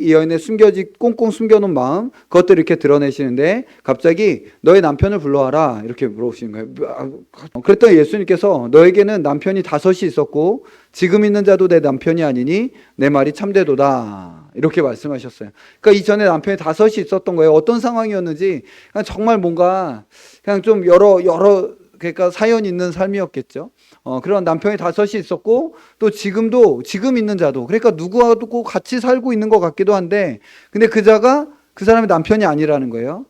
이 여인의 꽁꽁 숨겨놓은 마음, 그것들을 이렇게 드러내시는데 갑자기 너의 남편을 불러와라 이렇게 물어보시는 거예요. 그랬더니 예수님께서 너에게는 남편이 5이 있었고 지금 있는 자도 내 남편이 아니니 내 말이 참되도다 이렇게 말씀하셨어요. 그러니까 이전에 남편이 5이 있었던 거예요. 어떤 상황이었는지 그냥 정말 뭔가 그냥 좀 여러 그러니까 사연 있는 삶이었겠죠. 그런 남편이 5이 있었고 또 지금 있는 자도 그러니까 누구하고 같이 살고 있는 것 같기도 한데 근데 그 자가 그 사람의 남편이 아니라는 거예요.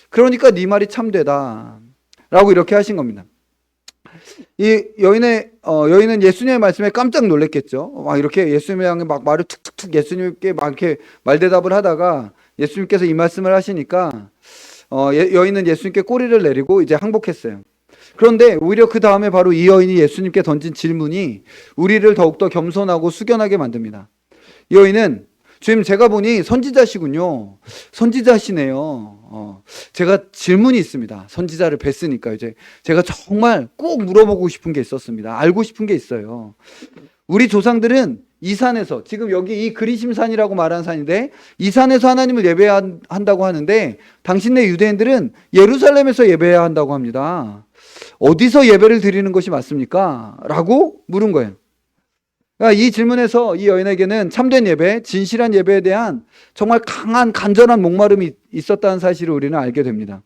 그러니까 네 말이 참되다 라고 이렇게 하신 겁니다. 이 여인은 예수님의 말씀에 깜짝 놀랐겠죠. 막 이렇게 예수님을 향해 막 말을 툭툭툭 예수님께 막 이렇게 말대답을 하다가 예수님께서 이 말씀을 하시니까 여인은 예수님께 꼬리를 내리고 이제 항복했어요. 그런데 오히려 그 다음에 바로 이 여인이 예수님께 던진 질문이 우리를 더욱더 겸손하고 숙연하게 만듭니다. 이 여인은 주님 제가 보니 선지자시군요. 선지자시네요. 제가 질문이 있습니다. 선지자를 뵀으니까 이제 제가 정말 꼭 물어보고 싶은 게 있었습니다. 알고 싶은 게 있어요. 우리 조상들은 이 산에서 지금 여기 이 그리심산이라고 말하는 산인데 이 산에서 하나님을 예배한다고 하는데 당신네 유대인들은 예루살렘에서 예배해야 한다고 합니다. 어디서 예배를 드리는 것이 맞습니까? 라고 물은 거예요. 그러니까 이 질문에서 이 여인에게는 참된 예배, 진실한 예배에 대한 정말 강한 간절한 목마름이 있었다는 사실을 우리는 알게 됩니다.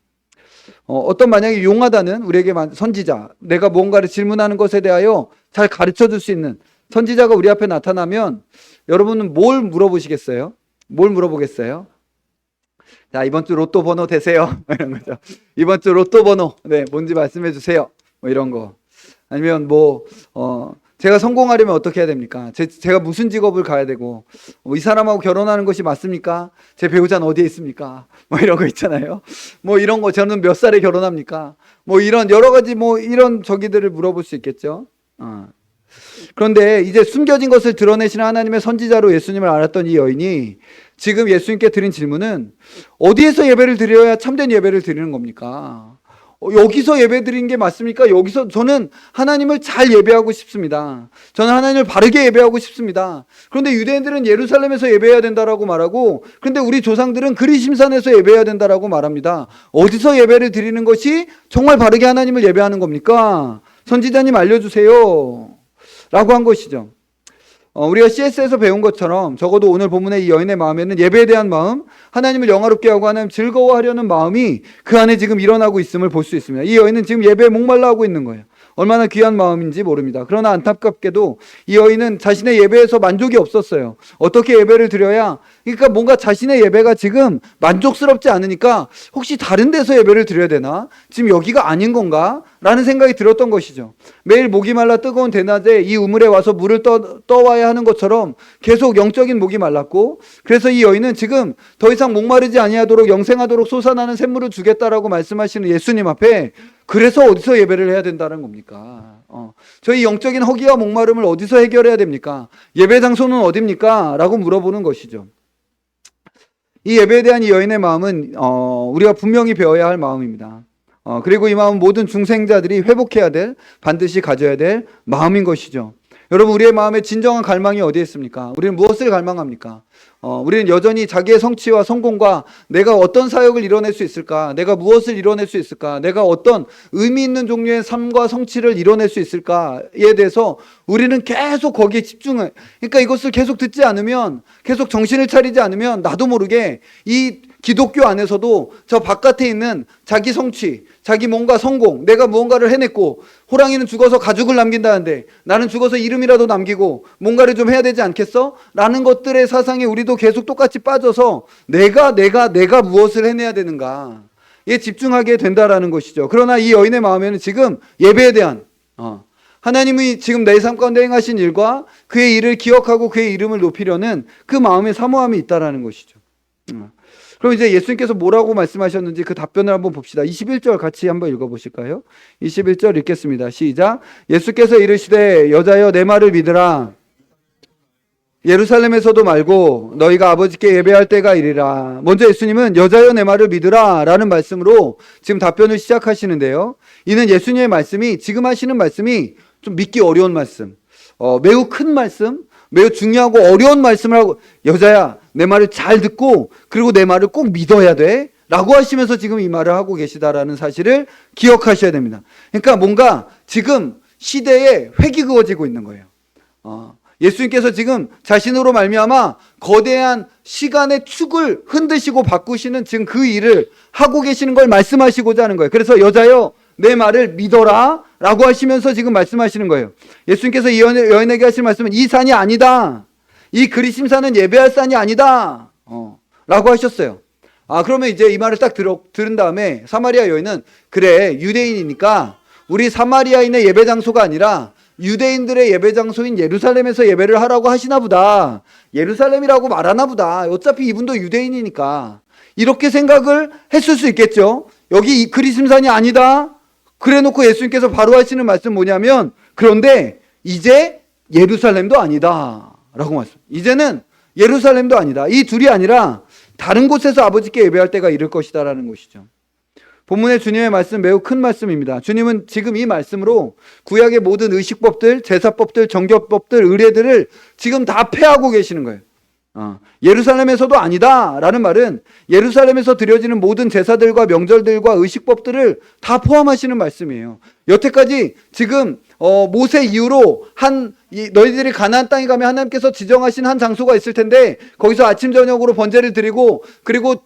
어떤 만약에 용하다는 우리에게 선지자, 내가 뭔가를 질문하는 것에 대하여 잘 가르쳐 줄 수 있는 선지자가 우리 앞에 나타나면 여러분은 뭘 물어보시겠어요? 뭘 물어보겠어요? 자, 이번 주 로또 번호 되세요. 이런 거죠. 이번 주 로또 번호, 네, 뭔지 말씀해 주세요. 뭐 이런 거. 아니면 제가 성공하려면 어떻게 해야 됩니까? 제가 무슨 직업을 가야 되고, 이 사람하고 결혼하는 것이 맞습니까? 제 배우자는 어디에 있습니까? 뭐 이런 거 있잖아요. 뭐 이런 거, 저는 몇 살에 결혼합니까? 뭐 이런 여러 가지 이런 저기들을 물어볼 수 있겠죠. 그런데 이제 숨겨진 것을 드러내시는 하나님의 선지자로 예수님을 알았던 이 여인이 지금 예수님께 드린 질문은 어디에서 예배를 드려야 참된 예배를 드리는 겁니까? 여기서 예배 드리는 게 맞습니까? 여기서 저는 하나님을 잘 예배하고 싶습니다. 저는 하나님을 바르게 예배하고 싶습니다. 그런데 유대인들은 예루살렘에서 예배해야 된다라고 말하고 그런데 우리 조상들은 그리심산에서 예배해야 된다라고 말합니다. 어디서 예배를 드리는 것이 정말 바르게 하나님을 예배하는 겁니까? 선지자님 알려주세요. 라고 한 것이죠. 우리가 CS에서 배운 것처럼 적어도 오늘 본문의 이 여인의 마음에는 예배에 대한 마음, 하나님을 영화롭게 하고 하나님 즐거워하려는 마음이 그 안에 지금 일어나고 있음을 볼 수 있습니다. 이 여인은 지금 예배에 목말라 하고 있는 거예요. 얼마나 귀한 마음인지 모릅니다. 그러나 안타깝게도 이 여인은 자신의 예배에서 만족이 없었어요. 어떻게 예배를 드려야, 그러니까 뭔가 자신의 예배가 지금 만족스럽지 않으니까 혹시 다른 데서 예배를 드려야 되나? 지금 여기가 아닌 건가? 라는 생각이 들었던 것이죠. 매일 목이 말라 뜨거운 대낮에 이 우물에 와서 물을 떠와야 하는 것처럼 계속 영적인 목이 말랐고 그래서 이 여인은 지금 더 이상 목마르지 아니하도록 영생하도록 솟아나는 샘물을 주겠다라고 말씀하시는 예수님 앞에 그래서 어디서 예배를 해야 된다는 겁니까? 저희 영적인 허기와 목마름을 어디서 해결해야 됩니까? 예배 장소는 어디입니까? 라고 물어보는 것이죠. 이 예배에 대한 이 여인의 마음은 우리가 분명히 배워야 할 마음입니다. 그리고 이 마음은 모든 중생자들이 회복해야 될, 반드시 가져야 될 마음인 것이죠. 여러분, 우리의 마음의 진정한 갈망이 어디에 있습니까? 우리는 무엇을 갈망합니까? 우리는 여전히 자기의 성취와 성공과 내가 어떤 사역을 이뤄낼 수 있을까? 내가 무엇을 이뤄낼 수 있을까? 내가 어떤 의미 있는 종류의 삶과 성취를 이뤄낼 수 있을까에 대해서 우리는 계속 거기에 집중해. 그러니까 이것을 계속 듣지 않으면, 계속 정신을 차리지 않으면 나도 모르게 이 기독교 안에서도 저 바깥에 있는 자기 성취, 자기 뭔가 성공, 내가 무언가를 해냈고 호랑이는 죽어서 가죽을 남긴다는데 나는 죽어서 이름이라도 남기고 뭔가를 좀 해야 되지 않겠어? 라는 것들의 사상에 우리도 계속 똑같이 빠져서 내가 무엇을 해내야 되는가에 집중하게 된다라는 것이죠. 그러나 이 여인의 마음에는 지금 예배에 대한 하나님이 지금 내 삶 가운데 행하신 일과 그의 일을 기억하고 그의 이름을 높이려는 그 마음의 사모함이 있다라는 것이죠. 그럼 이제 예수님께서 뭐라고 말씀하셨는지 그 답변을 한번 봅시다. 21절 같이 한번 읽어보실까요? 21절 읽겠습니다. 시작. 예수께서 이르시되 여자여 내 말을 믿으라. 예루살렘에서도 말고 너희가 아버지께 예배할 때가 이르라. 먼저 예수님은 여자여 내 말을 믿으라 라는 말씀으로 지금 답변을 시작하시는데요. 이는 예수님의 말씀이 지금 하시는 말씀이 좀 믿기 어려운 말씀, 매우 큰 말씀, 매우 중요하고 어려운 말씀을 하고 여자야 내 말을 잘 듣고 그리고 내 말을 꼭 믿어야 돼 라고 하시면서 지금 이 말을 하고 계시다라는 사실을 기억하셔야 됩니다. 그러니까 뭔가 지금 시대에 획이 그어지고 있는 거예요. 예수님께서 지금 자신으로 말미암아 거대한 시간의 축을 흔드시고 바꾸시는 지금 그 일을 하고 계시는 걸 말씀하시고자 하는 거예요. 그래서 여자여 내 말을 믿어라 라고 하시면서 지금 말씀하시는 거예요. 예수님께서 이 여인에게 하실 말씀은 이 산이 아니다, 이 그리심산은 예배할 산이 아니다 라고 하셨어요. 그러면 이제 이 말을 딱 들은 다음에 사마리아 여인은 그래, 유대인이니까 우리 사마리아인의 예배 장소가 아니라 유대인들의 예배 장소인 예루살렘에서 예배를 하라고 하시나 보다, 예루살렘이라고 말하나 보다, 어차피 이분도 유대인이니까 이렇게 생각을 했을 수 있겠죠. 여기 이 그리심산이 아니다 그래 놓고 예수님께서 바로 하시는 말씀 뭐냐면, 그런데 이제 예루살렘도 아니다 라고 말씀. 이제는 예루살렘도 아니다, 이 둘이 아니라 다른 곳에서 아버지께 예배할 때가 이를 것이다 라는 것이죠. 본문의 주님의 말씀 매우 큰 말씀입니다. 주님은 지금 이 말씀으로 구약의 모든 의식법들, 제사법들, 정결법들, 의례들을 지금 다 폐하고 계시는 거예요. 예루살렘에서도 아니다 라는 말은 예루살렘에서 드려지는 모든 제사들과 명절들과 의식법들을 다 포함하시는 말씀이에요. 여태까지 지금 모세 이후로 너희들이 가나안 땅에 가면 하나님께서 지정하신 한 장소가 있을 텐데 거기서 아침 저녁으로 번제를 드리고, 그리고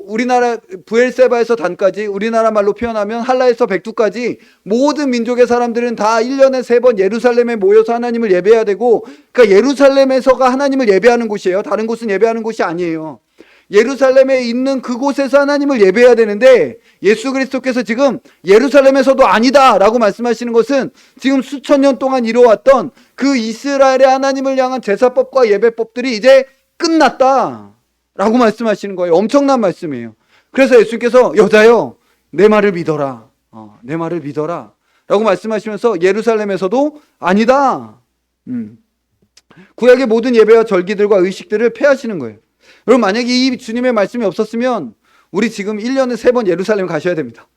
우리나라 브엘세바에서 단까지, 우리나라 말로 표현하면 할라에서 백두까지 모든 민족의 사람들은 다 1년에 3번 예루살렘에 모여서 하나님을 예배해야 되고, 그러니까 예루살렘에서가 하나님을 예배하는 곳이에요. 다른 곳은 예배하는 곳이 아니에요. 예루살렘에 있는 그곳에서 하나님을 예배해야 되는데 예수 그리스도께서 지금 예루살렘에서도 아니다 라고 말씀하시는 것은 지금 수천 년 동안 이루어왔던 그 이스라엘의 하나님을 향한 제사법과 예배법들이 이제 끝났다 라고 말씀하시는 거예요. 엄청난 말씀이에요. 그래서 예수님께서 여자여 내 말을 믿어라, 내 말을 믿어라 라고 말씀하시면서 예루살렘에서도 아니다, 구약의 모든 예배와 절기들과 의식들을 폐하시는 거예요. 여러분, 만약에 이 주님의 말씀이 없었으면 우리 지금 1년에 3번 예루살렘 가셔야 됩니다.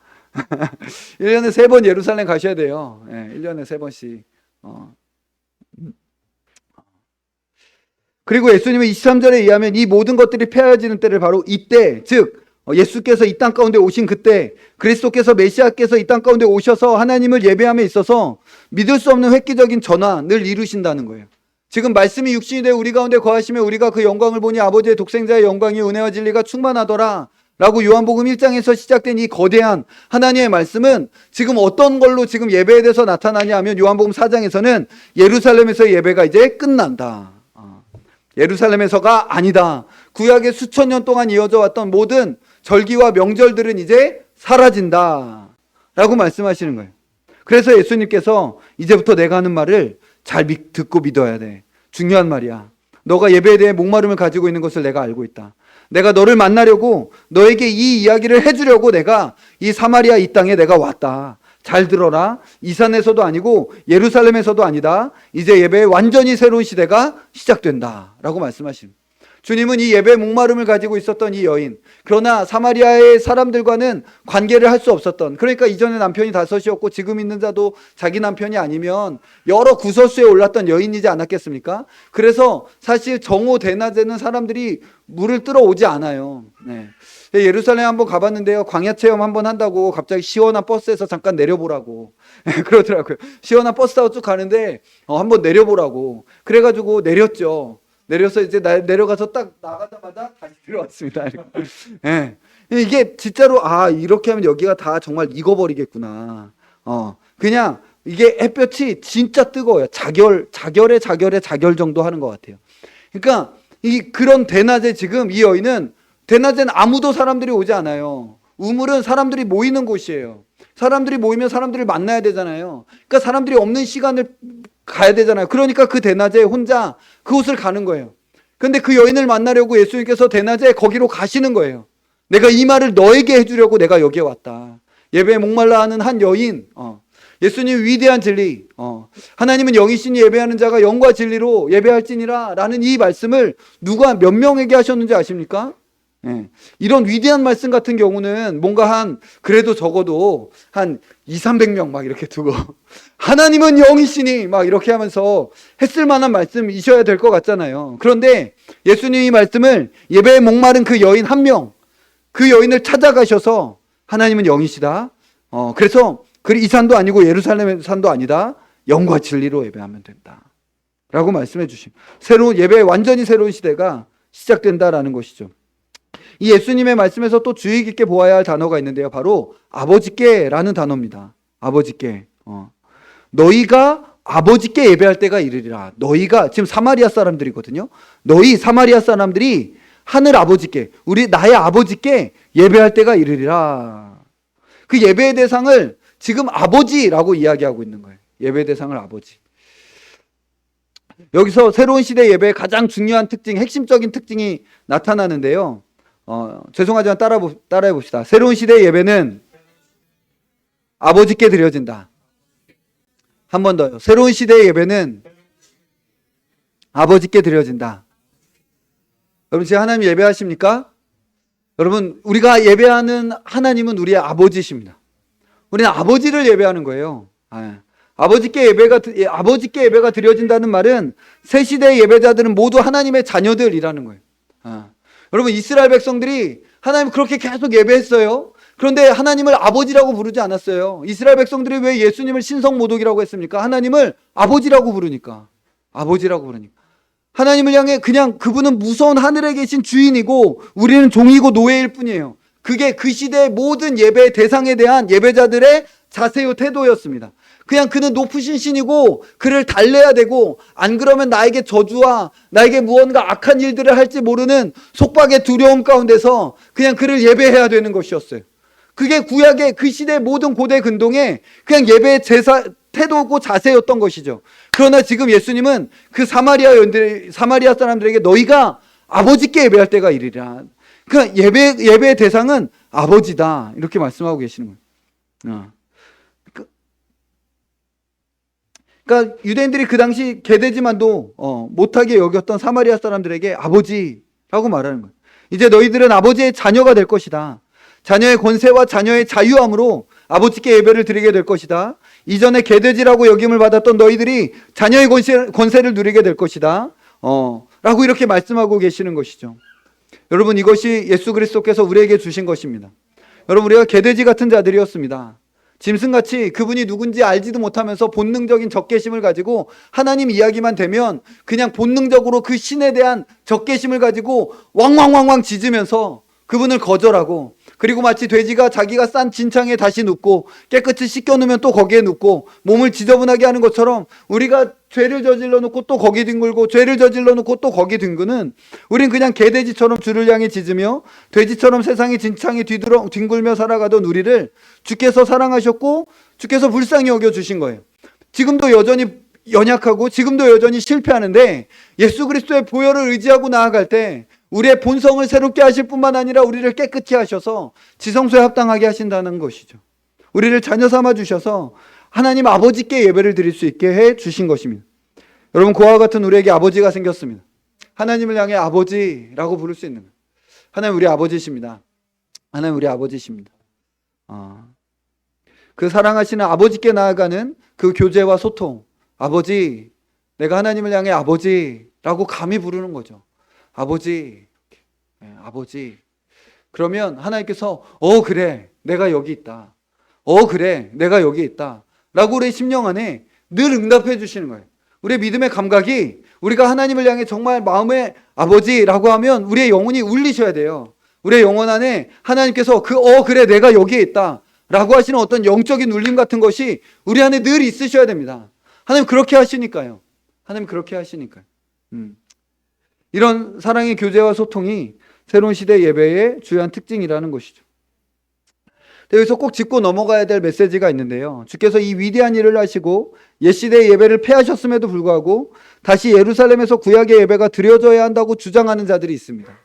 1년에 3번 예루살렘 가셔야 돼요. 1년에 3번씩. 그리고 예수님은 23절에 의하면 이 모든 것들이 폐하여지는 때를 바로 이때, 즉 예수께서 이 땅 가운데 오신 그때, 그리스도께서 메시아께서 이 땅 가운데 오셔서 하나님을 예배함에 있어서 믿을 수 없는 획기적인 전환을 이루신다는 거예요. 지금 말씀이 육신이 되어 우리 가운데 거하시며 우리가 그 영광을 보니 아버지의 독생자의 영광이 은혜와 진리가 충만하더라 라고 요한복음 1장에서 시작된 이 거대한 하나님의 말씀은 지금 어떤 걸로 지금 예배에 대해서 나타나냐 하면 요한복음 4장에서는 예루살렘에서 예배가 이제 끝난다, 예루살렘에서가 아니다, 구약의 수천 년 동안 이어져 왔던 모든 절기와 명절들은 이제 사라진다 라고 말씀하시는 거예요. 그래서 예수님께서 이제부터 내가 하는 말을 잘 듣고 믿어야 돼. 중요한 말이야. 너가 예배에 대해 목마름을 가지고 있는 것을 내가 알고 있다. 내가 너를 만나려고, 너에게 이 이야기를 해주려고 내가 이 사마리아 이 땅에 내가 왔다. 잘 들어라. 이 산에서도 아니고 예루살렘에서도 아니다. 이제 예배의 완전히 새로운 시대가 시작된다 라고 말씀하십니다. 주님은 이 예배의 목마름을 가지고 있었던 이 여인, 그러나 사마리아의 사람들과는 관계를 할 수 없었던, 그러니까 이전에 남편이 5이었고 지금 있는 자도 자기 남편이 아니면 여러 구설수에 올랐던 여인이지 않았겠습니까? 그래서 사실 정오 대낮에는 사람들이 물을 뜨러 오지 않아요. 예루살렘 한번 가봤는데요, 광야 체험 한번 한다고 갑자기 시원한 버스에서 잠깐 내려보라고 그러더라고요. 시원한 버스 타고 쭉 가는데 한번 내려보라고 그래가지고 내렸죠. 내려서 이제 내려가서 딱 나가자마자 다시 들어왔습니다. 이게 진짜로 이렇게 하면 여기가 다 정말 익어버리겠구나. 그냥 이게 햇볕이 진짜 뜨거워요. 자결의 자결 정도 하는 것 같아요. 그러니까 그런 대낮에 지금 이 여인은, 대낮엔 아무도 사람들이 오지 않아요. 우물은 사람들이 모이는 곳이에요. 사람들이 모이면 사람들을 만나야 되잖아요. 그러니까 사람들이 없는 시간을 가야 되잖아요. 그러니까 그 대낮에 혼자 그곳을 가는 거예요. 근데 그 여인을 만나려고 예수님께서 대낮에 거기로 가시는 거예요. 내가 이 말을 너에게 해주려고 내가 여기에 왔다. 예배에 목말라 하는 한 여인, 예수님 위대한 진리, 하나님은 영이시니 예배하는 자가 영과 진리로 예배할지니라 라는 이 말씀을 누가 몇 명에게 하셨는지 아십니까? 예. 이런 위대한 말씀 같은 경우는 뭔가 그래도 적어도 한 200~300명 막 이렇게 두고 하나님은 영이시니 막 이렇게 하면서 했을 만한 말씀이셔야 될 것 같잖아요. 그런데 예수님이 말씀을 예배에 목마른 그 여인 한 명, 그 여인을 찾아가셔서 하나님은 영이시다. 그래서 이 산도 아니고 예루살렘 산도 아니다. 영과 진리로 예배하면 된다. 라고 말씀해 주심. 새로운 예배, 완전히 새로운 시대가 시작된다라는 것이죠. 이 예수님의 말씀에서 또 주의 깊게 보아야 할 단어가 있는데요. 바로 아버지께라는 단어입니다. 아버지께. 너희가 아버지께 예배할 때가 이르리라. 너희가 지금 사마리아 사람들이거든요. 너희 사마리아 사람들이 하늘 아버지께, 나의 아버지께 예배할 때가 이르리라. 그 예배의 대상을 지금 아버지라고 이야기하고 있는 거예요. 예배 대상을 아버지. 여기서 새로운 시대 예배의 가장 중요한 특징, 핵심적인 특징이 나타나는데요. 죄송하지만 따라해 봅시다. 새로운 시대 예배는 아버지께 드려진다. 한 번 더요. 새로운 시대의 예배는 아버지께 드려진다. 여러분, 지금 하나님 예배하십니까? 여러분, 우리가 예배하는 하나님은 우리의 아버지십니다. 우리는 아버지를 예배하는 거예요. 아버지께 예배가 드려진다는 말은 새 시대의 예배자들은 모두 하나님의 자녀들이라는 거예요. 여러분, 이스라엘 백성들이 하나님 그렇게 계속 예배했어요. 그런데 하나님을 아버지라고 부르지 않았어요. 이스라엘 백성들이 왜 예수님을 신성모독이라고 했습니까? 하나님을 아버지라고 부르니까. 하나님을 향해 그냥 그분은 무서운 하늘에 계신 주인이고 우리는 종이고 노예일 뿐이에요. 그게 그 시대의 모든 예배 대상에 대한 예배자들의 자세요 태도였습니다. 그냥 그는 높으신 신이고 그를 달래야 되고 안 그러면 나에게 저주와 나에게 무언가 악한 일들을 할지 모르는 속박의 두려움 가운데서 그냥 그를 예배해야 되는 것이었어요. 그게 구약의 그 시대의 모든 고대 근동에 그냥 예배의 태도고 자세였던 것이죠. 그러나 지금 예수님은 그 사마리아 사람들에게 너희가 아버지께 예배할 때가 이르리라. 그러니까 예배의 대상은 아버지다. 이렇게 말씀하고 계시는 거예요. 그러니까 유대인들이 그 당시 개되지만도 못하게 여겼던 사마리아 사람들에게 아버지라고 말하는 거예요. 이제 너희들은 아버지의 자녀가 될 것이다. 자녀의 권세와 자녀의 자유함으로 아버지께 예배를 드리게 될 것이다. 이전에 개돼지라고 여김을 받았던 너희들이 자녀의 권세를 누리게 될 것이다. 라고 이렇게 말씀하고 계시는 것이죠. 여러분, 이것이 예수 그리스도께서 우리에게 주신 것입니다. 여러분, 우리가 개돼지 같은 자들이었습니다. 짐승같이 그분이 누군지 알지도 못하면서 본능적인 적개심을 가지고 하나님 이야기만 되면 그냥 본능적으로 그 신에 대한 적개심을 가지고 왕왕왕왕 짖으면서 그분을 거절하고, 그리고 마치 돼지가 자기가 싼 진창에 다시 눕고 깨끗이 씻겨놓으면 또 거기에 눕고 몸을 지저분하게 하는 것처럼 우리가 죄를 저질러 놓고 또 거기 뒹굴고 죄를 저질러 놓고 또 거기 뒹구는, 우린 그냥 개돼지처럼 주를 향해 짖으며 돼지처럼 세상의 진창에 뒹굴며 살아가던 우리를 주께서 사랑하셨고 주께서 불쌍히 여겨주신 거예요. 지금도 여전히 연약하고 지금도 여전히 실패하는데 예수 그리스도의 보혈을 의지하고 나아갈 때 우리의 본성을 새롭게 하실 뿐만 아니라 우리를 깨끗이 하셔서 지성소에 합당하게 하신다는 것이죠. 우리를 자녀 삼아 주셔서 하나님 아버지께 예배를 드릴 수 있게 해 주신 것입니다. 여러분, 그와 같은 우리에게 아버지가 생겼습니다. 하나님을 향해 아버지라고 부를 수 있는 거예요. 하나님 우리 아버지십니다. 하나님 우리 아버지십니다. 그 사랑하시는 아버지께 나아가는 그 교제와 소통, 아버지, 내가 하나님을 향해 아버지라고 감히 부르는 거죠. 아버지, 아버지. 그러면 하나님께서 그래, 내가 여기 있다. 그래, 내가 여기 있다. 라고 우리의 심령 안에 늘 응답해 주시는 거예요. 우리의 믿음의 감각이 우리가 하나님을 향해 정말 마음에 아버지라고 하면 우리의 영혼이 울리셔야 돼요. 우리의 영혼 안에 하나님께서 그래, 내가 여기에 있다. 라고 하시는 어떤 영적인 울림 같은 것이 우리 안에 늘 있으셔야 됩니다. 하나님 그렇게 하시니까요. 하나님 그렇게 하시니까요. 이런 사랑의 교제와 소통이 새로운 시대 예배의 주요한 특징이라는 것이죠. 여기서 꼭 짚고 넘어가야 될 메시지가 있는데요. 주께서 이 위대한 일을 하시고 옛시대의 예배를 폐하셨음에도 불구하고 다시 예루살렘에서 구약의 예배가 드려져야 한다고 주장하는 자들이 있습니다.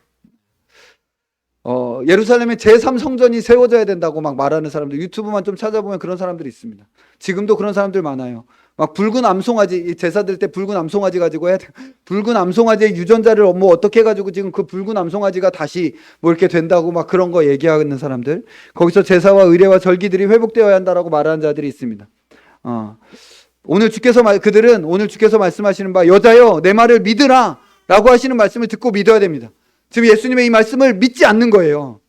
예루살렘에 제3성전이 세워져야 된다고 막 말하는 사람들, 유튜브만 좀 찾아보면 그런 사람들이 있습니다. 지금도 그런 사람들 많아요. 막 붉은 암송아지, 제사 드릴 때 붉은 암송아지 가지고 해야 돼. 붉은 암송아지의 유전자를 뭐 어떻게 해가지고 지금 그 붉은 암송아지가 다시 뭐 이렇게 된다고 막 그런 거 얘기하는 사람들. 거기서 제사와 의례와 절기들이 회복되어야 한다라고 말하는 자들이 있습니다. 그들은 오늘 주께서 말씀하시는 바, 여자여 내 말을 믿으라 라고 하시는 말씀을 듣고 믿어야 됩니다. 지금 예수님의 이 말씀을 믿지 않는 거예요.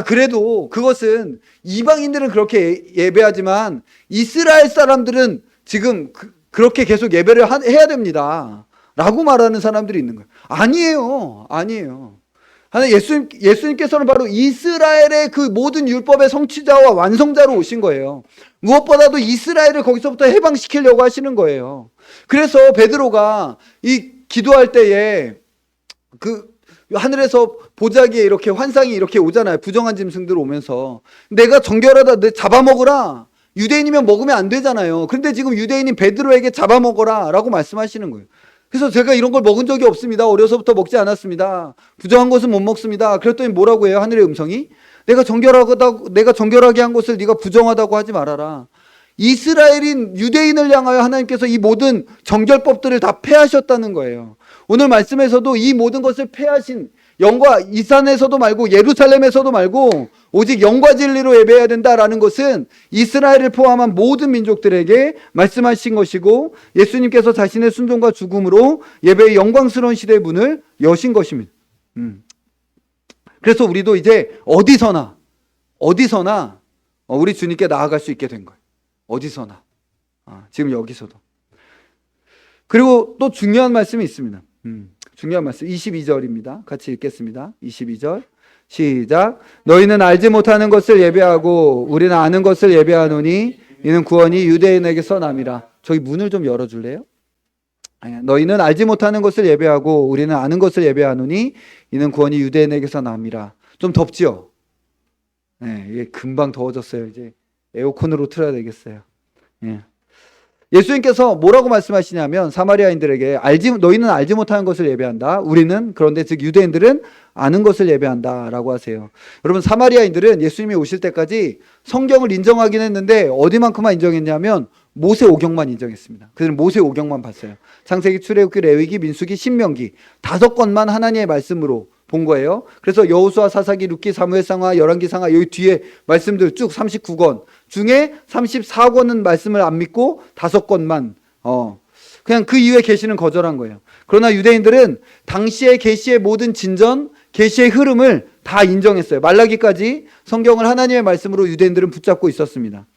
그래도 그것은 이방인들은 그렇게 예배하지만 이스라엘 사람들은 지금 그렇게 계속 예배를 해야 됩니다 라고 말하는 사람들이 있는 거예요. 아니에요. 하나님 예수님께서는 바로 이스라엘의 그 모든 율법의 성취자와 완성자로 오신 거예요. 무엇보다도 이스라엘을 거기서부터 해방시키려고 하시는 거예요. 그래서 베드로가 이 기도할 때에 그 하늘에서 보자기에 이렇게 환상이 이렇게 오잖아요. 부정한 짐승들 오면서 내가 정결하다, 내 잡아먹으라. 유대인이면 먹으면 안 되잖아요. 그런데 지금 유대인인 베드로에게 잡아먹어라 라고 말씀하시는 거예요. 그래서 제가 이런 걸 먹은 적이 없습니다. 어려서부터 먹지 않았습니다. 부정한 것은 못 먹습니다. 그랬더니 뭐라고 해요? 하늘의 음성이 내가 정결하게 한 것을 네가 부정하다고 하지 말아라. 이스라엘인 유대인을 향하여 하나님께서 이 모든 정결법들을 다 폐하셨다는 거예요. 오늘 말씀에서도 이 모든 것을 폐하신, 영과 이 산에서도 말고 예루살렘에서도 말고 오직 영과 진리로 예배해야 된다라는 것은 이스라엘을 포함한 모든 민족들에게 말씀하신 것이고, 예수님께서 자신의 순종과 죽음으로 예배의 영광스러운 시대의 문을 여신 것입니다. 그래서 우리도 이제 어디서나 우리 주님께 나아갈 수 있게 된 거예요. 어디서나. 지금 여기서도. 그리고 또 중요한 말씀이 있습니다. 중요한 말씀 22절입니다. 같이 읽겠습니다. 22절 시작. 너희는 알지 못하는 것을 예배하고 우리는 아는 것을 예배하노니 이는 구원이 유대인에게서 남이라. 저기 문을 좀 열어줄래요? 너희는 알지 못하는 것을 예배하고 우리는 아는 것을 예배하노니 이는 구원이 유대인에게서 남이라. 좀 덥지요? 네, 이게 금방 더워졌어요. 이제 에어컨으로 틀어야 되겠어요. 예. 예수님께서 뭐라고 말씀하시냐면 사마리아인들에게 너희는 알지 못하는 것을 예배한다. 우리는, 그런데 즉 유대인들은 아는 것을 예배한다 라고 하세요. 여러분, 사마리아인들은 예수님이 오실 때까지 성경을 인정하긴 했는데 어디만큼만 인정했냐면 모세오경만 인정했습니다. 그들은 모세오경만 봤어요. 창세기, 출애굽기, 레위기, 민수기, 신명기 5권만 하나님의 말씀으로 본 거예요. 그래서 여호수아, 사사기, 룻기, 사무엘상하, 열왕기상하 여기 뒤에 말씀들 쭉 39권 중에 34권은 말씀을 안 믿고 5권만 그냥 그 이후에 계시는 거절한 거예요. 그러나 유대인들은 당시의 계시의 모든 진전, 계시의 흐름을 다 인정했어요. 말라기까지 성경을 하나님의 말씀으로 유대인들은 붙잡고 있었습니다.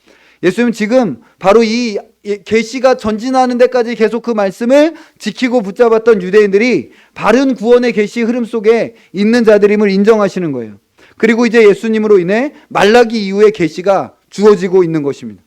예수님은 지금 바로 이 계시가 전진하는 데까지 계속 그 말씀을 지키고 붙잡았던 유대인들이 바른 구원의 계시 흐름 속에 있는 자들임을 인정하시는 거예요. 그리고 이제 예수님으로 인해 말라기 이후의 계시가 주어지고 있는 것입니다.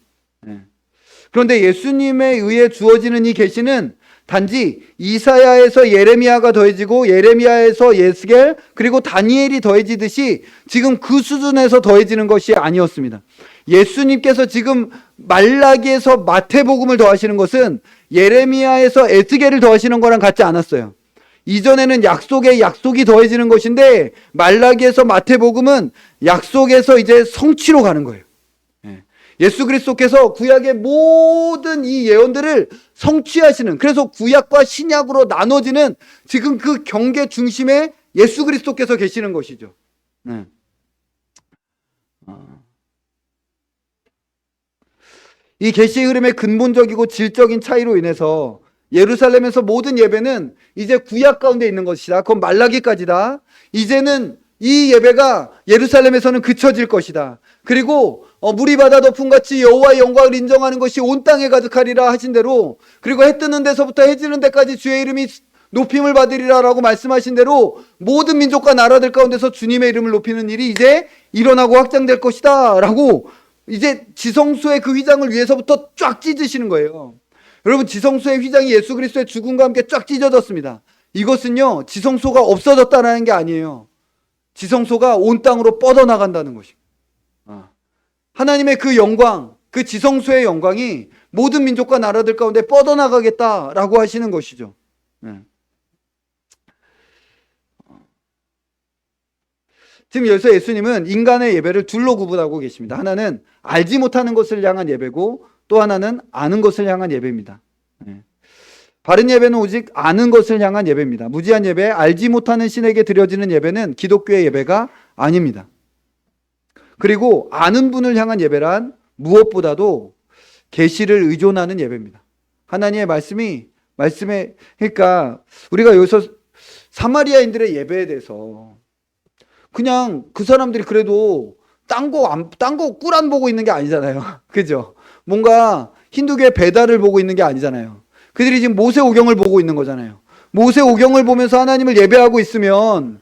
그런데 예수님에 의해 주어지는 이 계시는 단지 이사야에서 예레미야가 더해지고 예레미야에서 예스겔 그리고 다니엘이 더해지듯이 지금 그 수준에서 더해지는 것이 아니었습니다. 예수님께서 지금 말라기에서 마태복음을 더하시는 것은 예레미야에서 에스겔을 더하시는 거랑 같지 않았어요. 이전에는 약속에 약속이 더해지는 것인데 말라기에서 마태복음은 약속에서 이제 성취로 가는 거예요. 예수 그리스도께서 구약의 모든 이 예언들을 성취하시는, 그래서 구약과 신약으로 나눠지는 지금 그 경계 중심에 예수 그리스도께서 계시는 것이죠. 이 계시의 흐름의 근본적이고 질적인 차이로 인해서 예루살렘에서 모든 예배는 이제 구약 가운데 있는 것이다. 그건 말라기까지다. 이제는 이 예배가 예루살렘에서는 그쳐질 것이다. 그리고 물이 바다 덮음같이 여호와의 영광을 인정하는 것이 온 땅에 가득하리라 하신 대로, 그리고 해 뜨는 데서부터 해 지는 데까지 주의 이름이 높임을 받으리라 라고 말씀하신 대로 모든 민족과 나라들 가운데서 주님의 이름을 높이는 일이 이제 일어나고 확장될 것이다 라고 이제 지성소의 그 휘장을 위에서부터 쫙 찢으시는 거예요. 여러분, 지성소의 휘장이 예수 그리스도의 죽음과 함께 쫙 찢어졌습니다. 이것은요, 지성소가 없어졌다는 게 아니에요. 지성소가 온 땅으로 뻗어나간다는 것입니다. 하나님의 그 영광, 그 지성소의 영광이 모든 민족과 나라들 가운데 뻗어나가겠다라고 하시는 것이죠. 지금 여기서 예수님은 인간의 예배를 둘로 구분하고 계십니다. 하나는 알지 못하는 것을 향한 예배고, 또 하나는 아는 것을 향한 예배입니다. 예. 바른 예배는 오직 아는 것을 향한 예배입니다. 무지한 예배, 알지 못하는 신에게 드려지는 예배는 기독교의 예배가 아닙니다. 그리고 아는 분을 향한 예배란 무엇보다도 계시를 의존하는 예배입니다. 하나님의 말씀에 그러니까 우리가 여기서 사마리아인들의 예배에 대해서 그냥 그 사람들이 그래도 딴 거 꿀 안 보고 있는 게 아니잖아요. 그죠? 뭔가 힌두교의 배달을 보고 있는 게 아니잖아요. 그들이 지금 모세오경을 보고 있는 거잖아요. 모세오경을 보면서 하나님을 예배하고 있으면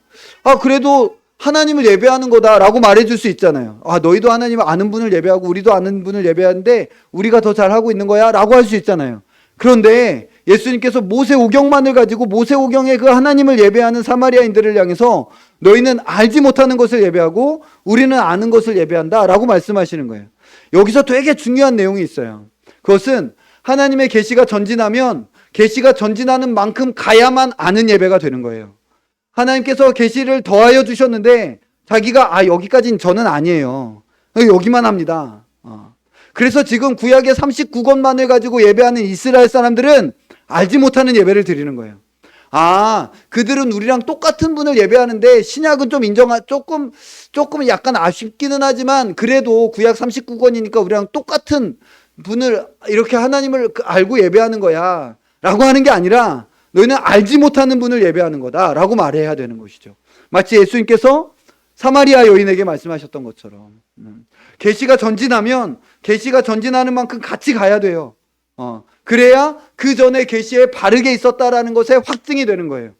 그래도 하나님을 예배하는 거다라고 말해줄 수 있잖아요. 너희도 하나님을 아는 분을 예배하고 우리도 아는 분을 예배하는데 우리가 더 잘하고 있는 거야 라고 할 수 있잖아요. 그런데 예수님께서 모세오경만을 가지고 모세오경의 그 하나님을 예배하는 사마리아인들을 향해서 너희는 알지 못하는 것을 예배하고 우리는 아는 것을 예배한다 라고 말씀하시는 거예요. 여기서 되게 중요한 내용이 있어요. 그것은 하나님의 계시가 전진하면 계시가 전진하는 만큼 가야만 아는 예배가 되는 거예요. 하나님께서 계시를 더하여 주셨는데 자기가 여기까지는 저는 아니에요. 여기만 합니다. 그래서 지금 구약의 39권만을 가지고 예배하는 이스라엘 사람들은 알지 못하는 예배를 드리는 거예요. 그들은 우리랑 똑같은 분을 예배하는데 신약은 좀 조금 약간 아쉽기는 하지만 그래도 구약 39권이니까 우리랑 똑같은 분을 이렇게 하나님을 알고 예배하는 거야 라고 하는 게 아니라 너희는 알지 못하는 분을 예배하는 거다 라고 말해야 되는 것이죠. 마치 예수님께서 사마리아 여인에게 말씀하셨던 것처럼 계시가 전진하면 계시가 전진하는 만큼 같이 가야 돼요. 그래야 그 전에 계시에 바르게 있었다라는 것에 확증이 되는 거예요.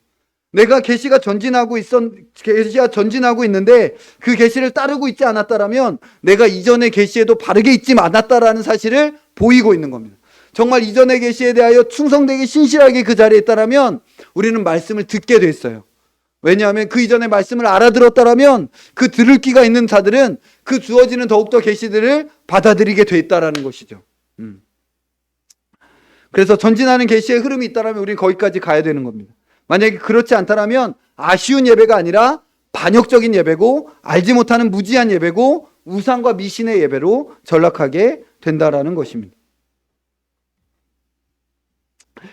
내가 계시가 전진하고 있는데 그 계시를 따르고 있지 않았다라면 내가 이전의 계시에도 바르게 있지 않았다라는 사실을 보이고 있는 겁니다. 정말 이전의 계시에 대하여 충성되게 신실하게 그 자리에 있다라면 우리는 말씀을 듣게 돼 있어요. 왜냐하면 그 이전의 말씀을 알아들었다라면 그 들을 귀가 있는 자들은 그 주어지는 더욱더 계시들을 받아들이게 돼 있다라는 것이죠. 그래서 전진하는 계시의 흐름이 있다라면 우리는 거기까지 가야 되는 겁니다. 만약에 그렇지 않다라면 아쉬운 예배가 아니라 반역적인 예배고 알지 못하는 무지한 예배고 우상과 미신의 예배로 전락하게 된다라는 것입니다.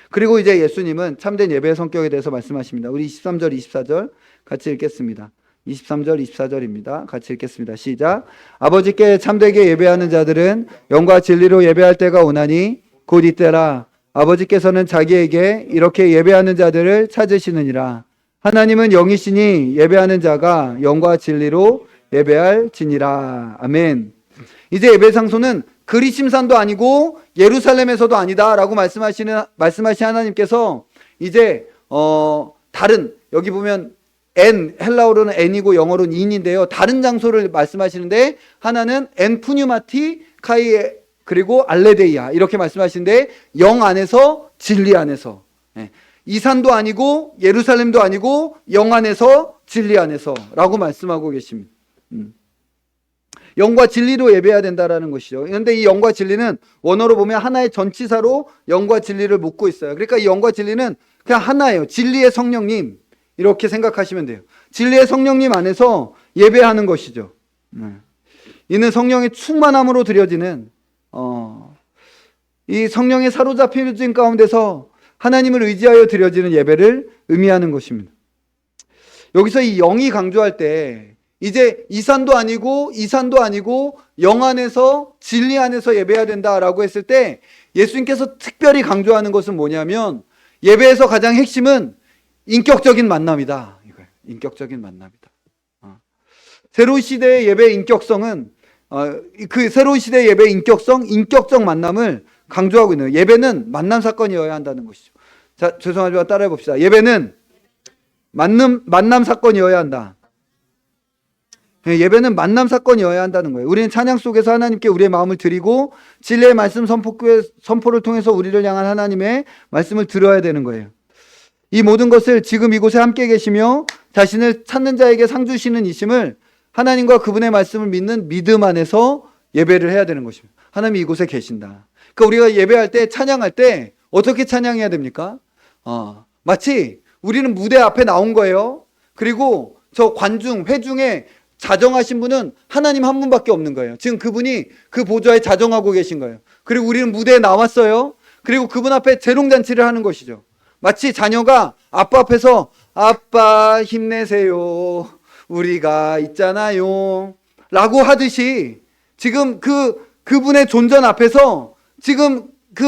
그리고 이제 예수님은 참된 예배의 성격에 대해서 말씀하십니다. 우리 23절, 24절 같이 읽겠습니다. 23절, 24절입니다. 같이 읽겠습니다. 시작. 아버지께 참되게 예배하는 자들은 영과 진리로 예배할 때가 오나니 곧 이때라. 아버지께서는 자기에게 이렇게 예배하는 자들을 찾으시느니라. 하나님은 영이시니 예배하는 자가 영과 진리로 예배할지니라. 아멘. 이제 예배 장소는 그리심산도 아니고 예루살렘에서도 아니다라고 말씀하신 하나님께서 이제 다른 여기 보면 헬라어로는 n이고 영어로는 인인데요. 다른 장소를 말씀하시는데 하나는 푸뉴마티 카이 그리고 알레데이아 이렇게 말씀하시는데 영 안에서 진리 안에서 이 산도 아니고 예루살렘도 아니고 영 안에서 진리 안에서라고 말씀하고 계십니다. 영과 진리로 예배해야 된다라는 것이죠. 그런데 이 영과 진리는 원어로 보면 하나의 전치사로 영과 진리를 묶고 있어요. 그러니까 이 영과 진리는 그냥 하나예요. 진리의 성령님 이렇게 생각하시면 돼요. 진리의 성령님 안에서 예배하는 것이죠. 이는 성령의 충만함으로 드려지는 이 성령의 사로잡힘 가운데서 하나님을 의지하여 드려지는 예배를 의미하는 것입니다. 여기서 이 영이 강조할 때 이제 이 산도 아니고 이 산도 아니고 영 안에서 진리 안에서 예배해야 된다라고 했을 때 예수님께서 특별히 강조하는 것은 뭐냐면 예배에서 가장 핵심은 인격적인 만남이다. 이거예요. 인격적인 만남이다. 새로운 시대의 예배의 인격성은 그 새로운 시대의 예배의 인격적 만남을 강조하고 있는 거예요. 예배는 만남 사건이어야 한다는 것이죠. 자, 죄송하지만 따라해 봅시다. 예배는 만남 사건이어야 한다. 예배는 만남 사건이어야 한다는 거예요. 우리는 찬양 속에서 하나님께 우리의 마음을 드리고 진리의 말씀 선포를 통해서 우리를 향한 하나님의 말씀을 들어야 되는 거예요. 이 모든 것을 지금 이곳에 함께 계시며 자신을 찾는 자에게 상 주시는 이심을 하나님과 그분의 말씀을 믿는 믿음 안에서 예배를 해야 되는 것입니다. 하나님이 이곳에 계신다. 그러니까 우리가 예배할 때 찬양할 때 어떻게 찬양해야 됩니까? 마치 우리는 무대 앞에 나온 거예요. 그리고 저 회중에 자정하신 분은 하나님 한 분밖에 없는 거예요. 지금 그분이 그 보좌에 자정하고 계신 거예요. 그리고 우리는 무대에 나왔어요. 그리고 그분 앞에 재롱잔치를 하는 것이죠. 마치 자녀가 아빠 앞에서 아빠 힘내세요. 우리가 있잖아요. 라고 하듯이 지금 그분의 존전 앞에서 지금 그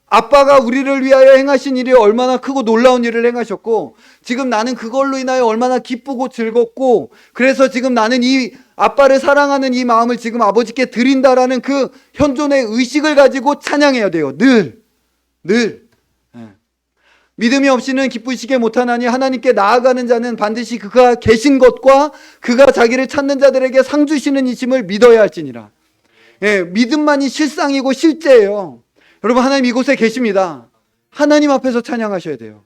아빠가 우리를 위하여 행하신 일이 얼마나 크고 놀라운 일을 행하셨고 지금 나는 그걸로 인하여 얼마나 기쁘고 즐겁고 그래서 지금 나는 이 아빠를 사랑하는 이 마음을 지금 아버지께 드린다라는 그 현존의 의식을 가지고 찬양해야 돼요. 늘. 믿음이 없이는 기쁘시게 못하나니 하나님께 나아가는 자는 반드시 그가 계신 것과 그가 자기를 찾는 자들에게 상 주시는 이심을 믿어야 할지니라. 믿음만이 실상이고 실제예요. 여러분, 하나님 이곳에 계십니다. 하나님 앞에서 찬양하셔야 돼요.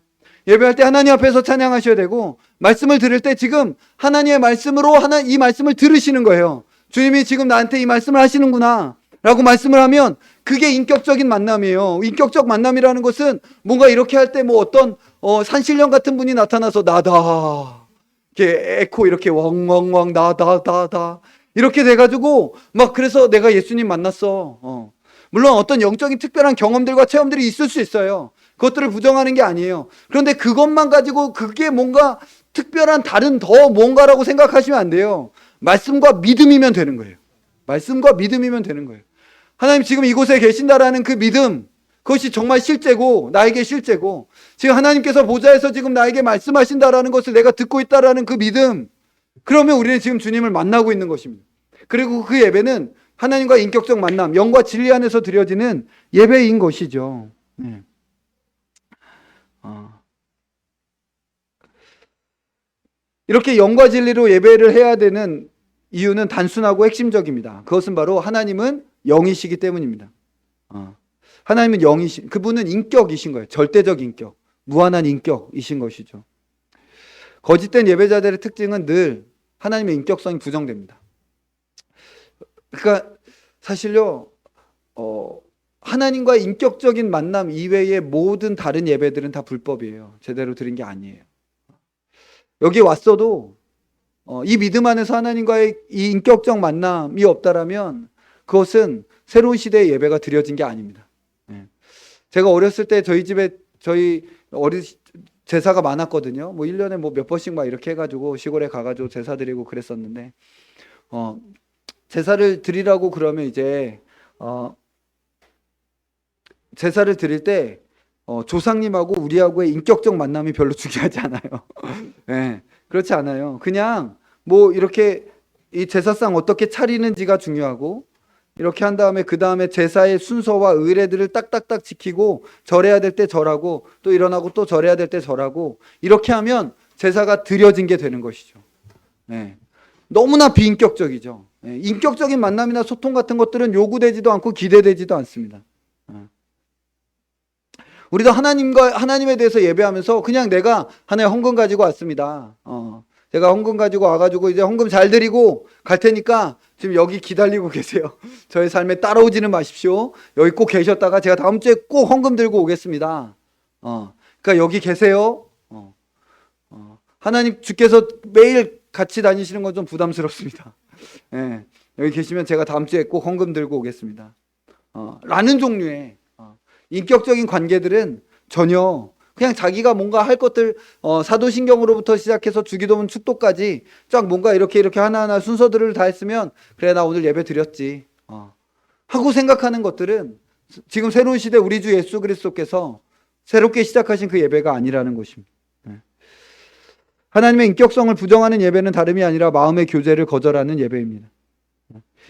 예배할 때 하나님 앞에서 찬양하셔야 되고 말씀을 들을 때 지금 하나님의 말씀으로 이 말씀을 들으시는 거예요. 주님이 지금 나한테 이 말씀을 하시는구나 라고 말씀을 하면 그게 인격적인 만남이에요. 인격적 만남이라는 것은 뭔가 이렇게 할 때 뭐 어떤 산신령 같은 분이 나타나서 나다 이렇게 에코 이렇게 웡웡웡 나다 이렇게 돼가지고 막 그래서 내가 예수님 만났어. 물론 어떤 영적인 특별한 경험들과 체험들이 있을 수 있어요. 그것들을 부정하는 게 아니에요. 그런데 그것만 가지고 그게 뭔가 특별한 다른 더 뭔가라고 생각하시면 안 돼요. 말씀과 믿음이면 되는 거예요. 말씀과 믿음이면 되는 거예요. 하나님 지금 이곳에 계신다라는 그 믿음, 그것이 정말 실제고 나에게 실제고 지금 하나님께서 보좌에서 지금 나에게 말씀하신다라는 것을 내가 듣고 있다라는 그 믿음, 그러면 우리는 지금 주님을 만나고 있는 것입니다. 그리고 그 예배는 하나님과 인격적 만남, 영과 진리 안에서 드려지는 예배인 것이죠. 네. 이렇게 영과 진리로 예배를 해야 되는 이유는 단순하고 핵심적입니다. 그것은 바로 하나님은 영이시기 때문입니다. 하나님은 그분은 인격이신 거예요. 절대적 인격, 무한한 인격이신 것이죠. 거짓된 예배자들의 특징은 늘 하나님의 인격성이 부정됩니다. 그러니까 사실요, 하나님과의 인격적인 만남 이외의 모든 다른 예배들은 다 불법이에요. 제대로 드린 게 아니에요. 여기 왔어도 이 믿음 안에서 하나님과의 이 인격적 만남이 없다라면 그것은 새로운 시대의 예배가 드려진 게 아닙니다. 제가 어렸을 때 저희 집에 제사가 많았거든요. 뭐 1년에 뭐 몇 번씩 막 이렇게 해가지고 시골에 가가지고 제사 드리고 그랬었는데 제사를 드리라고 그러면 이제 제사를 드릴 때 조상님하고 우리하고의 인격적 만남이 별로 중요하지 않아요. 네, 그렇지 않아요. 그냥 뭐 이렇게 이 제사상 어떻게 차리는지가 중요하고 이렇게 한 다음에 그 다음에 제사의 순서와 의례들을 딱딱딱 지키고 절해야 될 때 절하고 또 일어나고 또 절해야 될 때 절하고 이렇게 하면 제사가 드려진 게 되는 것이죠. 네. 너무나 비인격적이죠. 네. 인격적인 만남이나 소통 같은 것들은 요구되지도 않고 기대되지도 않습니다. 우리도 하나님에 대해서 예배하면서 그냥 내가 하나의 헌금 가지고 왔습니다. 제가 헌금 가지고 와가지고 이제 헌금 잘 드리고 갈 테니까 지금 여기 기다리고 계세요. 저의 삶에 따라오지는 마십시오. 여기 꼭 계셨다가 제가 다음 주에 꼭 헌금 들고 오겠습니다. 그러니까 여기 계세요. 하나님 주께서 매일 같이 다니시는 건 좀 부담스럽습니다. 예, 여기 계시면 제가 다음 주에 꼭 헌금 들고 오겠습니다. 라는 종류의 인격적인 관계들은 전혀 그냥 자기가 뭔가 할 것들 사도신경으로부터 시작해서 주기도문 축도까지 쫙 뭔가 이렇게 하나하나 순서들을 다 했으면 그래 나 오늘 예배 드렸지 하고 생각하는 것들은 지금 새로운 시대 우리 주 예수 그리스도께서 새롭게 시작하신 그 예배가 아니라는 것입니다. 하나님의 인격성을 부정하는 예배는 다름이 아니라 마음의 교제를 거절하는 예배입니다.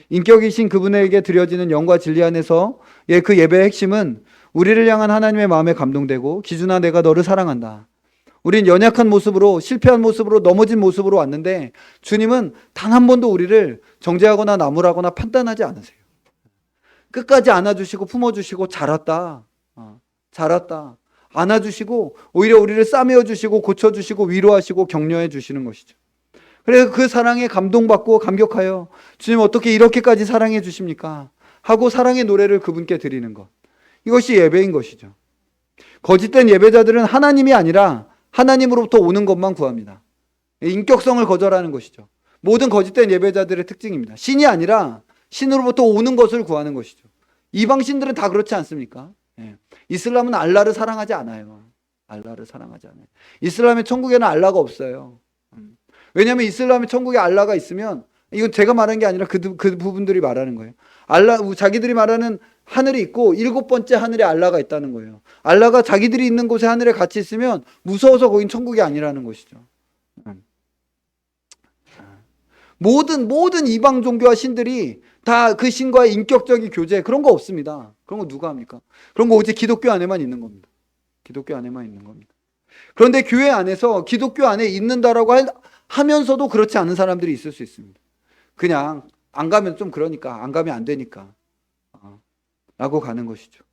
인격이신 그분에게 드려지는 영과 진리 안에서 그 예배의 핵심은 우리를 향한 하나님의 마음에 감동되고 기준아 내가 너를 사랑한다. 우린 연약한 모습으로 실패한 모습으로 넘어진 모습으로 왔는데 주님은 단 한 번도 우리를 정죄하거나 나무라거나 판단하지 않으세요. 끝까지 안아주시고 품어주시고 잘했다. 잘했다. 안아주시고 오히려 우리를 싸매어 주시고 고쳐주시고 위로하시고 격려해 주시는 것이죠. 그래서 그 사랑에 감동받고 감격하여 주님 어떻게 이렇게까지 사랑해 주십니까? 하고 사랑의 노래를 그분께 드리는 것. 이것이 예배인 것이죠. 거짓된 예배자들은 하나님이 아니라 하나님으로부터 오는 것만 구합니다. 인격성을 거절하는 것이죠. 모든 거짓된 예배자들의 특징입니다. 신이 아니라 신으로부터 오는 것을 구하는 것이죠. 이방 신들은 다 그렇지 않습니까? 예. 이슬람은 알라를 사랑하지 않아요. 알라를 사랑하지 않아요. 이슬람의 천국에는 알라가 없어요. 왜냐하면 이슬람의 천국에 알라가 있으면, 이건 제가 말하는 게 아니라 그 부분들이 말하는 거예요. 자기들이 말하는 하늘이 있고 7번째 하늘에 알라가 있다는 거예요. 알라가 자기들이 있는 곳에 하늘에 같이 있으면 무서워서 거긴 천국이 아니라는 것이죠. 모든 이방 종교와 신들이 다 그 신과의 인격적인 교제, 그런 거 없습니다. 그런 거 누가 합니까? 그런 거 오직 기독교 안에만 있는 겁니다. 기독교 안에만 있는 겁니다. 그런데 교회 안에서 기독교 안에 있는다라고 하면서도 그렇지 않은 사람들이 있을 수 있습니다. 그냥 안 가면 좀 그러니까, 안 가면 안 되니까 라고 가는 것이죠.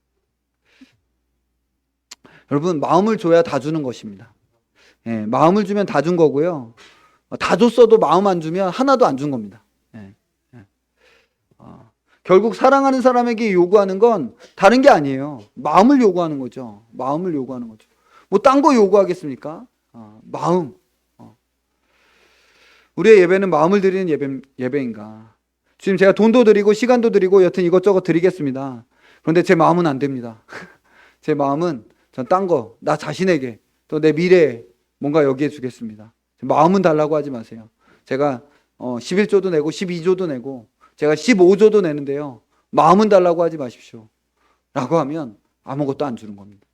여러분, 마음을 줘야 다 주는 것입니다. 예, 마음을 주면 다 준 거고요. 다 줬어도 마음 안 주면 하나도 안 준 겁니다. 예, 예. 결국 사랑하는 사람에게 요구하는 건 다른 게 아니에요. 마음을 요구하는 거죠. 마음을 요구하는 거죠. 뭐 딴 거 요구하겠습니까? 마음. 우리의 예배는 마음을 드리는 예배인가? 주님, 제가 돈도 드리고 시간도 드리고 여튼 이것저것 드리겠습니다. 그런데 제 마음은 안 됩니다. 제 마음은 전 딴 거, 나 자신에게, 또 내 미래에 뭔가 여기에 주겠습니다. 마음은 달라고 하지 마세요. 제가 11조도 내고 12조도 내고 제가 15조도 내는데요, 마음은 달라고 하지 마십시오 라고 하면 아무것도 안 주는 겁니다.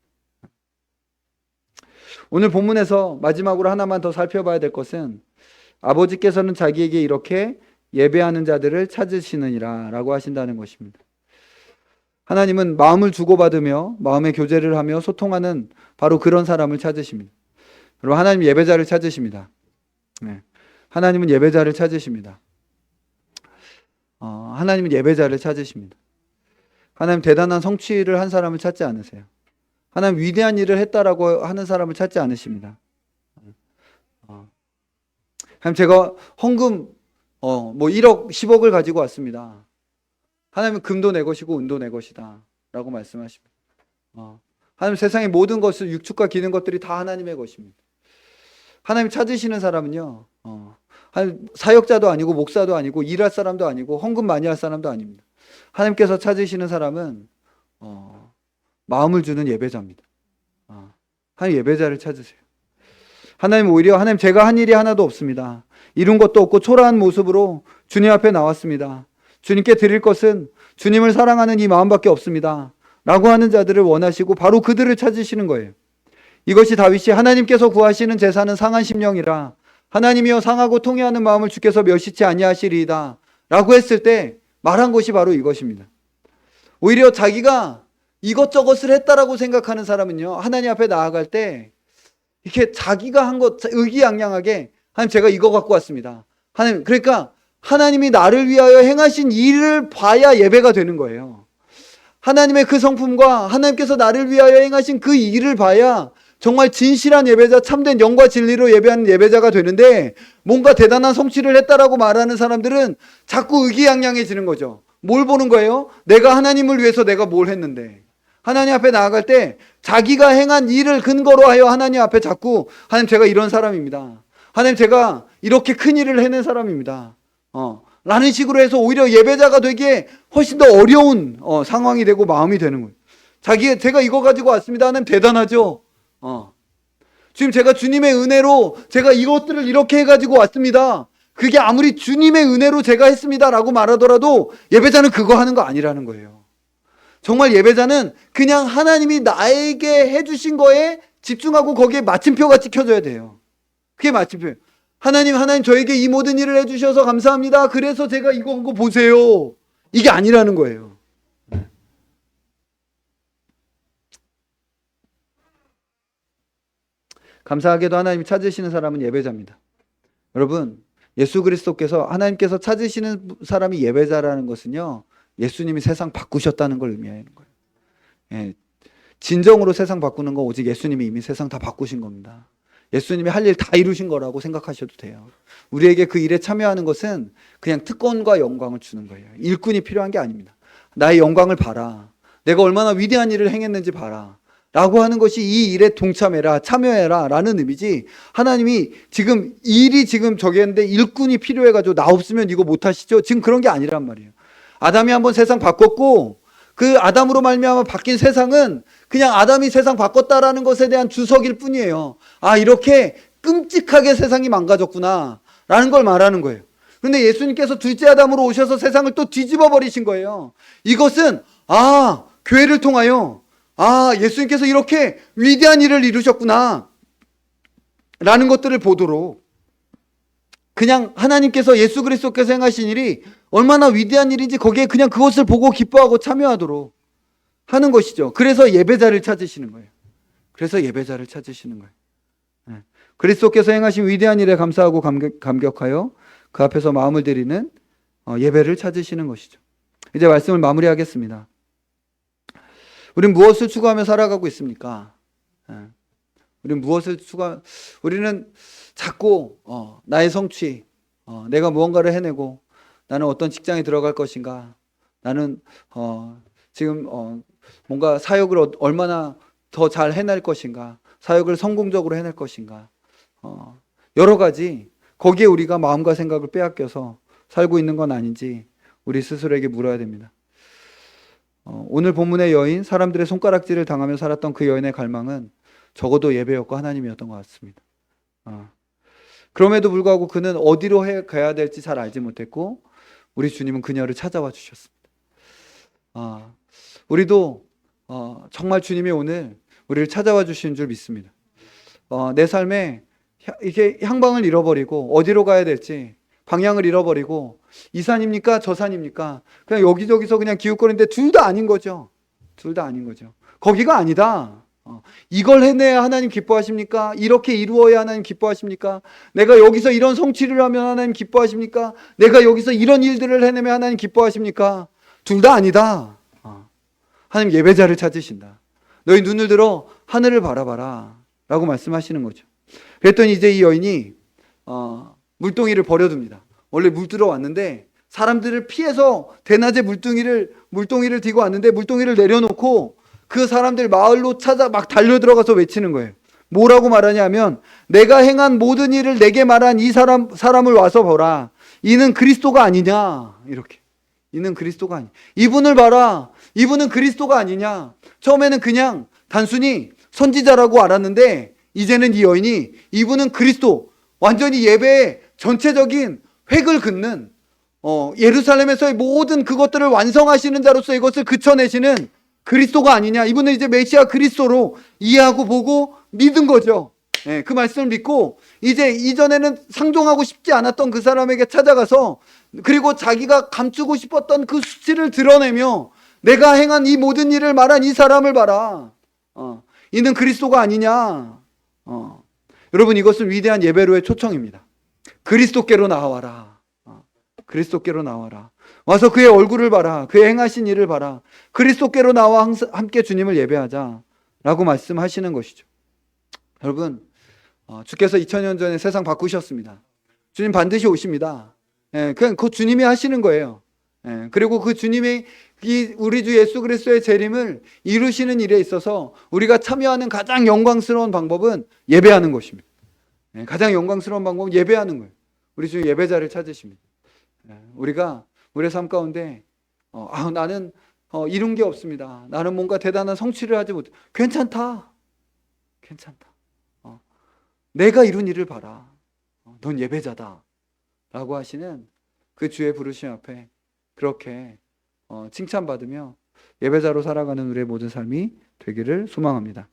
오늘 본문에서 마지막으로 하나만 더 살펴봐야 될 것은, 아버지께서는 자기에게 이렇게 예배하는 자들을 찾으시느니라 라고 하신다는 것입니다. 하나님은 마음을 주고받으며 마음의 교제를 하며 소통하는 바로 그런 사람을 찾으십니다. 그리고 하나님 예배자를 찾으십니다. 네. 하나님은 예배자를 찾으십니다. 하나님은 예배자를 찾으십니다. 하나님 대단한 성취를 한 사람을 찾지 않으세요. 하나님 위대한 일을 했다라고 하는 사람을 찾지 않으십니다. 하나님, 제가 헌금 뭐 1억 10억을 가지고 왔습니다. 하나님은 금도 내 것이고 은도 내 것이다 라고 말씀하십니다. 하나님, 세상의 모든 것을, 육축과 기는 것들이 다 하나님의 것입니다. 하나님 찾으시는 사람은요, 사역자도 아니고 목사도 아니고 일할 사람도 아니고 헌금 많이 할 사람도 아닙니다. 하나님께서 찾으시는 사람은 마음을 주는 예배자입니다. 하나님 예배자를 찾으세요. 하나님, 오히려 하나님, 제가 한 일이 하나도 없습니다. 이룬 것도 없고 초라한 모습으로 주님 앞에 나왔습니다. 주님께 드릴 것은 주님을 사랑하는 이 마음밖에 없습니다 라고 하는 자들을 원하시고 바로 그들을 찾으시는 거예요. 이것이 다윗이 하나님께서 구하시는 제사는 상한 심령이라 하나님이여 상하고 통회하는 마음을 주께서 멸시치 아니하시리이다 라고 했을 때 말한 것이 바로 이것입니다. 오히려 자기가 이것저것을 했다라고 생각하는 사람은요, 하나님 앞에 나아갈 때 이렇게 자기가 한 것 의기양양하게, 하나님 제가 이거 갖고 왔습니다. 하나님, 그러니까 하나님이 나를 위하여 행하신 일을 봐야 예배가 되는 거예요. 하나님의 그 성품과 하나님께서 나를 위하여 행하신 그 일을 봐야 정말 진실한 예배자, 참된 영과 진리로 예배하는 예배자가 되는데, 뭔가 대단한 성취를 했다라고 말하는 사람들은 자꾸 의기양양해지는 거죠. 뭘 보는 거예요? 내가 하나님을 위해서 내가 뭘 했는데. 하나님 앞에 나아갈 때 자기가 행한 일을 근거로 하여 하나님 앞에 자꾸, 하나님 제가 이런 사람입니다. 하나님 제가 이렇게 큰 일을 해낸 사람입니다. 라는 식으로 해서 오히려 예배자가 되기에 훨씬 더 어려운 상황이 되고 마음이 되는 거예요. 제가 이거 가지고 왔습니다. 하나님 대단하죠. 지금 제가 주님의 은혜로 제가 이것들을 이렇게 해가지고 왔습니다. 그게 아무리 주님의 은혜로 제가 했습니다 라고 말하더라도 예배자는 그거 하는 거 아니라는 거예요. 정말 예배자는 그냥 하나님이 나에게 해주신 거에 집중하고 거기에 마침표가 찍혀져야 돼요. 그게 마침표예요. 하나님 저에게 이 모든 일을 해주셔서 감사합니다. 그래서 제가 이거 한 거 보세요. 이게 아니라는 거예요. 감사하게도 하나님이 찾으시는 사람은 예배자입니다. 여러분, 예수 그리스도께서, 하나님께서 찾으시는 사람이 예배자라는 것은요, 예수님이 세상 바꾸셨다는 걸 의미하는 거예요. 예, 진정으로 세상 바꾸는 건 오직 예수님이 이미 세상 다 바꾸신 겁니다. 예수님이 할 일 다 이루신 거라고 생각하셔도 돼요. 우리에게 그 일에 참여하는 것은 그냥 특권과 영광을 주는 거예요. 일꾼이 필요한 게 아닙니다. 나의 영광을 봐라. 내가 얼마나 위대한 일을 행했는지 봐라. 라고 하는 것이 이 일에 동참해라, 참여해라 라는 의미지, 하나님이 지금 일이 지금 저기 했는데 일꾼이 필요해가지고 나 없으면 이거 못하시죠? 지금 그런 게 아니란 말이에요. 아담이 한번 세상 바꿨고 그 아담으로 말미암아 바뀐 세상은 그냥 아담이 세상 바꿨다라는 것에 대한 주석일 뿐이에요. 아, 이렇게 끔찍하게 세상이 망가졌구나 라는 걸 말하는 거예요. 그런데 예수님께서 둘째 아담으로 오셔서 세상을 또 뒤집어 버리신 거예요. 이것은 교회를 통하여 예수님께서 이렇게 위대한 일을 이루셨구나 라는 것들을 보도록, 그냥 하나님께서 예수 그리스도께서 행하신 일이 얼마나 위대한 일인지 거기에 그냥 그것을 보고 기뻐하고 참여하도록 하는 것이죠. 그래서 예배자를 찾으시는 거예요. 그래서 예배자를 찾으시는 거예요. 그리스도께서 행하신 위대한 일에 감사하고 감격하여 그 앞에서 마음을 드리는 예배를 찾으시는 것이죠. 이제 말씀을 마무리하겠습니다. 우리는 무엇을 추구하며 살아가고 있습니까? 우리는 자꾸 나의 성취, 내가 무언가를 해내고 나는 어떤 직장에 들어갈 것인가, 나는 지금 뭔가 사역을 얼마나 더 잘 해낼 것인가, 사역을 성공적으로 해낼 것인가, 여러 가지 거기에 우리가 마음과 생각을 빼앗겨서 살고 있는 건 아닌지 우리 스스로에게 물어야 됩니다. 오늘 본문의 여인, 사람들의 손가락질을 당하며 살았던 그 여인의 갈망은 적어도 예배였고 하나님이었던 것 같습니다. 그럼에도 불구하고 그는 어디로 가야 될지 잘 알지 못했고 우리 주님은 그녀를 찾아와 주셨습니다. 우리도 정말 주님이 오늘 우리를 찾아와 주시는 줄 믿습니다. 내 삶에 이게 향방을 잃어버리고 어디로 가야 될지 방향을 잃어버리고 이 산입니까 저 산입니까 그냥 여기저기서 그냥 기웃거리는데 둘 다 아닌 거죠. 둘 다 아닌 거죠. 거기가 아니다. 이걸 해내야 하나님 기뻐하십니까? 이렇게 이루어야 하나님 기뻐하십니까? 내가 여기서 이런 성취를 하면 하나님 기뻐하십니까? 내가 여기서 이런 일들을 해내면 하나님 기뻐하십니까? 둘 다 아니다. 하나님 예배자를 찾으신다. 너희 눈을 들어 하늘을 바라봐라 라고 말씀하시는 거죠. 그랬더니 이제 이 여인이 물동이를 버려둡니다. 원래 물 들어왔는데 사람들을 피해서 대낮에 물동이를 들고 왔는데 물동이를 내려놓고 그 사람들 마을로 찾아 막 달려들어가서 외치는 거예요. 뭐라고 말하냐면 내가 행한 모든 일을 내게 말한 이 사람을 와서 보라. 이는 그리스도가 아니냐. 이렇게. 이는 그리스도가 아니냐. 이분을 봐라. 이분은 그리스도가 아니냐. 처음에는 그냥 단순히 선지자라고 알았는데 이제는 이 여인이 이분은 그리스도, 완전히 예배의 전체적인 획을 긋는 예루살렘에서의 모든 그것들을 완성하시는 자로서 이것을 그쳐내시는 그리스도가 아니냐. 이분은 이제 메시아 그리스도로 이해하고 보고 믿은 거죠. 그 말씀을 믿고 이제 이전에는 상종하고 싶지 않았던 그 사람에게 찾아가서 그리고 자기가 감추고 싶었던 그 수치를 드러내며 내가 행한 이 모든 일을 말한 이 사람을 봐라. 이는 그리스도가 아니냐. 여러분, 이것은 위대한 예배로의 초청입니다. 그리스도께로 나와라. 그리스도께로 나와라. 와서 그의 얼굴을 봐라. 그의 행하신 일을 봐라. 그리스도께로 나와 함께 주님을 예배하자 라고 말씀하시는 것이죠. 여러분, 주께서 2000년 전에 세상 바꾸셨습니다. 주님 반드시 오십니다. 그냥 그 주님이 하시는 거예요. 그리고 그 주님이 우리 주 예수 그리스도의 재림을 이루시는 일에 있어서 우리가 참여하는 가장 영광스러운 방법은 예배하는 것입니다. 가장 영광스러운 방법은 예배하는 거예요. 우리 주 예배자를 찾으십니다. 우리가 우리의 삶 가운데 나는 이룬 게 없습니다. 나는 뭔가 대단한 성취를 하지 못해. 괜찮다. 내가 이룬 일을 봐라. 넌 예배자다 라고 하시는 그 주의 부르심 앞에 그렇게 칭찬받으며 예배자로 살아가는 우리의 모든 삶이 되기를 소망합니다.